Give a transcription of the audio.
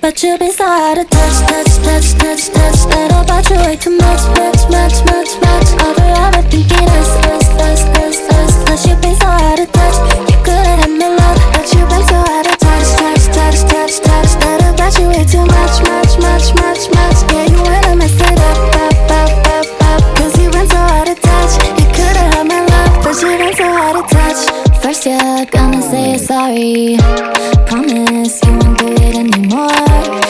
But you've been so hard to touch, touch, touch, touch, touch. That about you way too much, much, much, much, much. Overall, I'm thinking us. Plus you've been so hard to touch. You could've had my love, but you've been so hard to touch, touch, touch, touch, touch. That about you way too much, much, much, much, much. Yeah, you wanna mess it up, up, up, up, up. Cause you've been so hard to touch. You could've had my love, but you've been so hard to touch. First you're gonna say sorry. Promise you won't do it anymore.